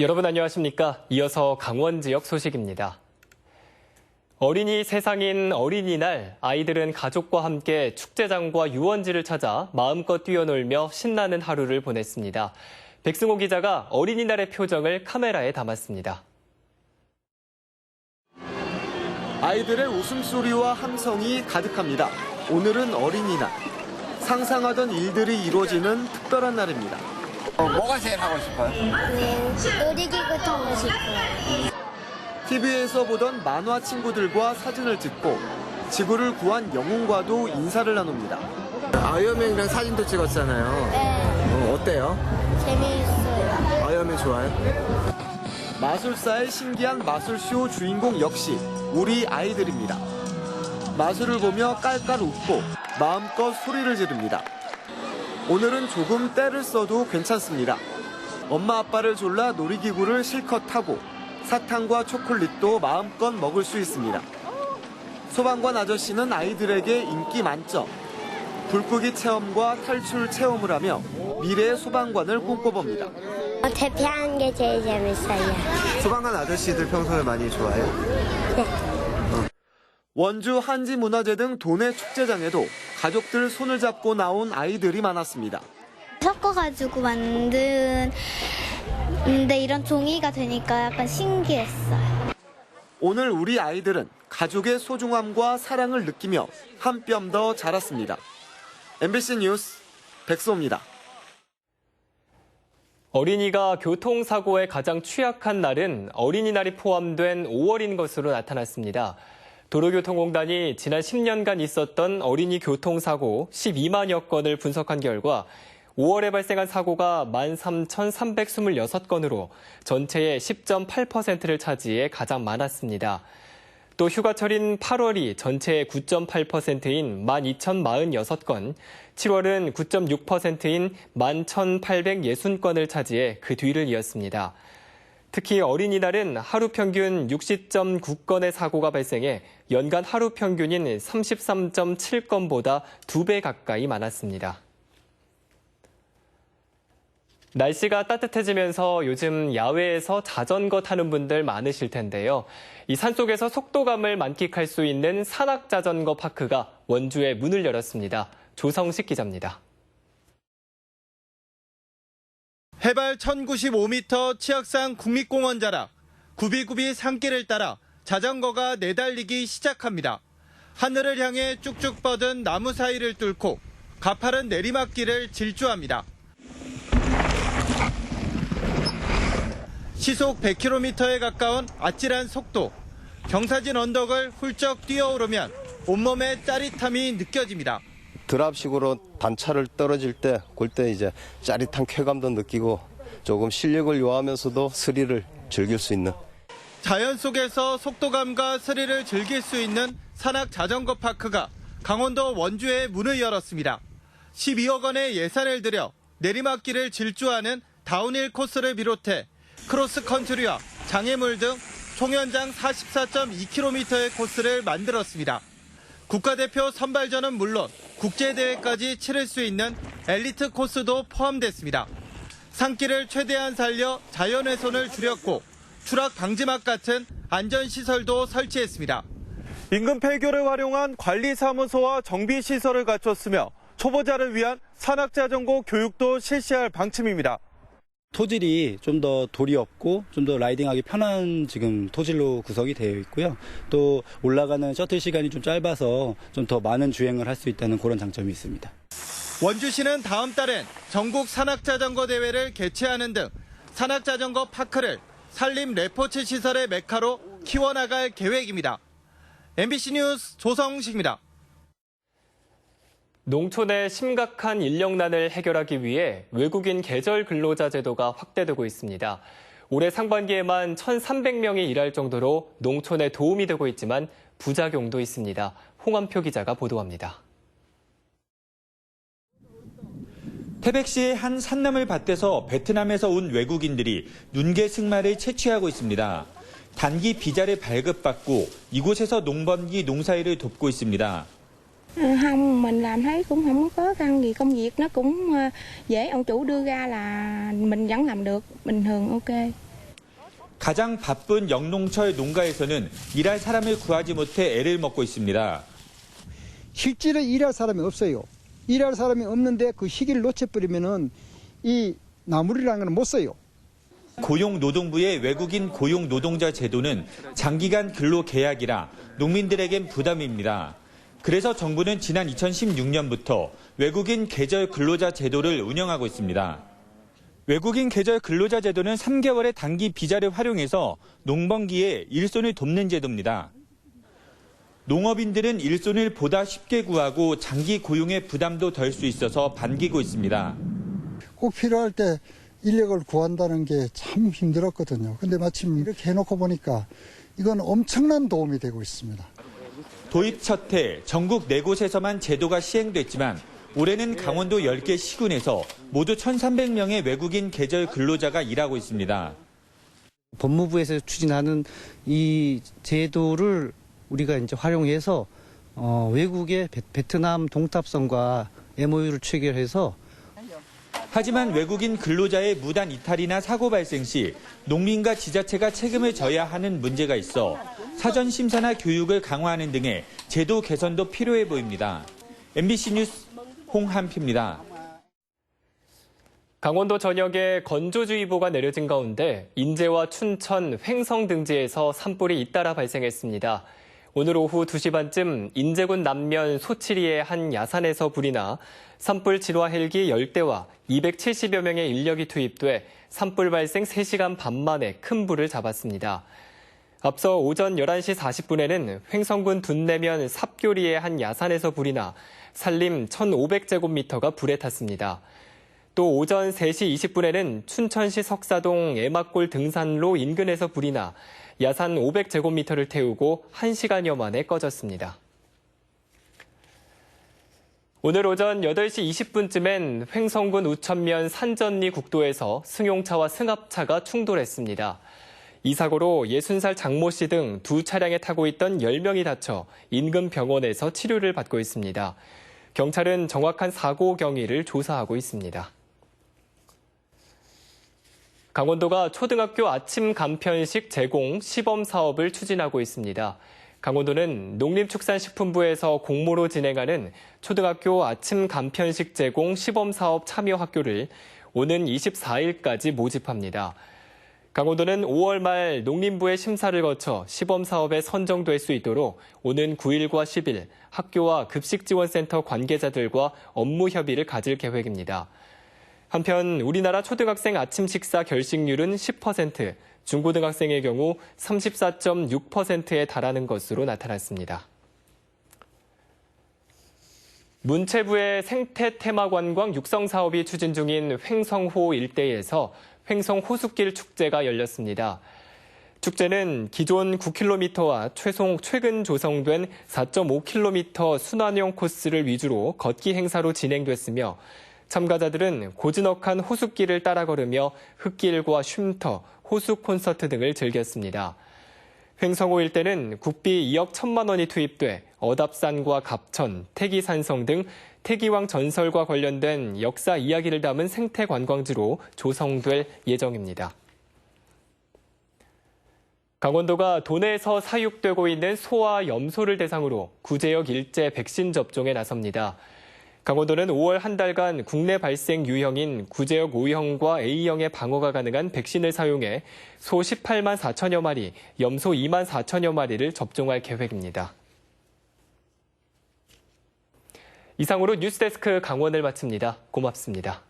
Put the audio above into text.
여러분 안녕하십니까? 이어서 강원 지역 소식입니다. 어린이 세상인 어린이날, 아이들은 가족과 함께 축제장과 유원지를 찾아 마음껏 뛰어놀며 신나는 하루를 보냈습니다. 백승호 기자가 어린이날의 표정을 카메라에 담았습니다. 아이들의 웃음소리와 함성이 가득합니다. 오늘은 어린이날. 상상하던 일들이 이루어지는 특별한 날입니다. 뭐가 제일 하고 싶어요? 놀이기구 타고 싶어요. TV에서 보던 만화 친구들과 사진을 찍고 지구를 구한 영웅과도 인사를 나눕니다. 아이언맨이랑 사진도 찍었잖아요. 네, 어때요? 재미있어요. 아이언맨 좋아요? 마술사의 신기한 마술쇼 주인공 역시 우리 아이들입니다. 마술을 보며 깔깔 웃고 마음껏 소리를 지릅니다. 오늘은 조금 떼를 써도 괜찮습니다. 엄마 아빠를 졸라 놀이기구를 실컷 타고 사탕과 초콜릿도 마음껏 먹을 수 있습니다. 소방관 아저씨는 아이들에게 인기 만점. 불끄기 체험과 탈출 체험을 하며 미래의 소방관을 꿈꿔봅니다. 대피하는 게 제일 재밌어요. 소방관 아저씨들 평소에 많이 좋아해요? 네. 원주 한지문화재 등 도내 축제장에도 가족들 손을 잡고 나온 아이들이 많았습니다. 섞어가지고 만든 이런 종이가 되니까 약간 신기했어요. 오늘 우리 아이들은 가족의 소중함과 사랑을 느끼며 한 뼘 더 자랐습니다. MBC 뉴스 백소입니다. 어린이가 교통사고에 가장 취약한 날은 어린이날이 포함된 5월인 것으로 나타났습니다. 도로교통공단이 지난 10년간 있었던 어린이 교통사고 12만여 건을 분석한 결과 5월에 발생한 사고가 13,326건으로 전체의 10.8%를 차지해 가장 많았습니다. 또 휴가철인 8월이 전체의 9.8%인 12,046건, 7월은 9.6%인 11,860건을 차지해 그 뒤를 이었습니다. 특히 어린이날은 하루 평균 60.9건의 사고가 발생해 연간 하루 평균인 33.7건보다 2배 가까이 많았습니다. 날씨가 따뜻해지면서 요즘 야외에서 자전거 타는 분들 많으실 텐데요. 이 산속에서 속도감을 만끽할 수 있는 산악자전거 파크가 원주에 문을 열었습니다. 조성식 기자입니다. 해발 1095m 치악산 국립공원 자락, 구비구비 산길을 따라 자전거가 내달리기 시작합니다. 하늘을 향해 쭉쭉 뻗은 나무 사이를 뚫고 가파른 내리막길을 질주합니다. 시속 100km에 가까운 아찔한 속도, 경사진 언덕을 훌쩍 뛰어오르면 온몸의 짜릿함이 느껴집니다. 드랍식으로 단차를 떨어질 때 그때 이제 짜릿한 쾌감도 느끼고 조금 실력을 요하면서도 스릴을 즐길 수 있는. 자연 속에서 속도감과 스릴을 즐길 수 있는 산악 자전거 파크가 강원도 원주에 문을 열었습니다. 12억 원의 예산을 들여 내리막길을 질주하는 다운힐 코스를 비롯해 크로스컨트리와 장애물 등 총연장 44.2km의 코스를 만들었습니다. 국가대표 선발전은 물론 국제대회까지 치를 수 있는 엘리트 코스도 포함됐습니다. 산길을 최대한 살려 자연훼손을 줄였고 추락 방지막 같은 안전시설도 설치했습니다. 인근 폐교를 활용한 관리사무소와 정비시설을 갖췄으며 초보자를 위한 산악자전거 교육도 실시할 방침입니다. 토질이 좀 더 돌이 없고 좀 더 라이딩하기 편한 지금 토질로 구성이 되어 있고요. 또 올라가는 셔틀 시간이 좀 짧아서 좀 더 많은 주행을 할 수 있다는 그런 장점이 있습니다. 원주시는 다음 달엔 전국 산악자전거 대회를 개최하는 등 산악자전거 파크를 산림 레포츠 시설의 메카로 키워나갈 계획입니다. MBC 뉴스 조성식입니다. 농촌의 심각한 인력난을 해결하기 위해 외국인 계절 근로자 제도가 확대되고 있습니다. 올해 상반기에만 1,300명이 일할 정도로 농촌에 도움이 되고 있지만 부작용도 있습니다. 홍한표 기자가 보도합니다. 태백시의 한 산나물 밭에서 베트남에서 온 외국인들이 눈개 승마를 채취하고 있습니다. 단기 비자를 발급받고 이곳에서 농번기 농사일을 돕고 있습니다. Không, mình làm thấy cũng không có khó khăn gì, công việc nó cũng dễ, ông chủ đưa ra là mình vẫn làm được, bình thường ok. 가장 바쁜 영농철 농가에서는 일할 사람을 구하지 못해 애를 먹고 있습니다. 실제로 일할 사람이 없어요. 일할 사람이 없는데 그 시기를 놓쳐버리면은 이 나물이라는 건 못 써요. 고용노동부의 외국인 고용노동자 제도는 장기간 근로계약이라 농민들에겐 부담입니다. 그래서 정부는 지난 2016년부터 외국인 계절 근로자 제도를 운영하고 있습니다. 외국인 계절 근로자 제도는 3개월의 단기 비자를 활용해서 농번기에 일손을 돕는 제도입니다. 농업인들은 일손을 보다 쉽게 구하고 장기 고용의 부담도 덜 수 있어서 반기고 있습니다. 꼭 필요할 때 인력을 구한다는 게 참 힘들었거든요. 근데 마침 이렇게 해놓고 보니까 이건 엄청난 도움이 되고 있습니다. 도입 첫 해 전국 4곳에서만 제도가 시행됐지만 올해는 강원도 10개 시군에서 모두 1,300명의 외국인 계절 근로자가 일하고 있습니다. 법무부에서 추진하는 이 제도를 우리가 이제 활용해서 외국의 베트남 동탑선과 MOU를 체결해서 하지만 외국인 근로자의 무단 이탈이나 사고 발생 시 농민과 지자체가 책임을 져야 하는 문제가 있어 사전 심사나 교육을 강화하는 등의 제도 개선도 필요해 보입니다. MBC 뉴스 홍한표입니다. 강원도 전역에 건조주의보가 내려진 가운데 인제와 춘천, 횡성 등지에서 산불이 잇따라 발생했습니다. 오늘 오후 2시 반쯤 인제군 남면 소치리의 한 야산에서 불이 나 산불 진화 헬기 10대와 270여 명의 인력이 투입돼 산불 발생 3시간 반 만에 큰 불을 잡았습니다. 앞서 오전 11시 40분에는 횡성군 둔내면 삽교리의 한 야산에서 불이 나 산림 1,500제곱미터가 불에 탔습니다. 또 오전 3시 20분에는 춘천시 석사동 애막골 등산로 인근에서 불이 나 야산 500제곱미터를 태우고 1시간여 만에 꺼졌습니다. 오늘 오전 8시 20분쯤엔 횡성군 우천면 산전리 국도에서 승용차와 승합차가 충돌했습니다. 이 사고로 60살 장모 씨 등 두 차량에 타고 있던 10명이 다쳐 인근 병원에서 치료를 받고 있습니다. 경찰은 정확한 사고 경위를 조사하고 있습니다. 강원도가 초등학교 아침 간편식 제공 시범 사업을 추진하고 있습니다. 강원도는 농림축산식품부에서 공모로 진행하는 초등학교 아침 간편식 제공 시범 사업 참여 학교를 오는 24일까지 모집합니다. 강원도는 5월 말 농림부의 심사를 거쳐 시범 사업에 선정될 수 있도록 오는 9일과 10일 학교와 급식지원센터 관계자들과 업무 협의를 가질 계획입니다. 한편 우리나라 초등학생 아침 식사 결식률은 10%, 중고등학생의 경우 34.6%에 달하는 것으로 나타났습니다. 문체부의 생태 테마관광 육성 사업이 추진 중인 횡성호 일대에서 횡성 호숫길 축제가 열렸습니다. 축제는 기존 9km와 최근 조성된 4.5km 순환형 코스를 위주로 걷기 행사로 진행됐으며 참가자들은 고즈넉한 호숫길을 따라 걸으며 흙길과 쉼터, 호수 콘서트 등을 즐겼습니다. 횡성호 일대는 국비 2억 1천만 원이 투입돼 어답산과 갑천, 태기산성 등 태기왕 전설과 관련된 역사 이야기를 담은 생태 관광지로 조성될 예정입니다. 강원도가 도내에서 사육되고 있는 소와 염소를 대상으로 구제역 일제 백신 접종에 나섭니다. 강원도는 5월 한 달간 국내 발생 유형인 구제역 O형과 A형의 방어가 가능한 백신을 사용해 소 18만 4천여 마리, 염소 2만 4천여 마리를 접종할 계획입니다. 이상으로 뉴스데스크 강원을 마칩니다. 고맙습니다.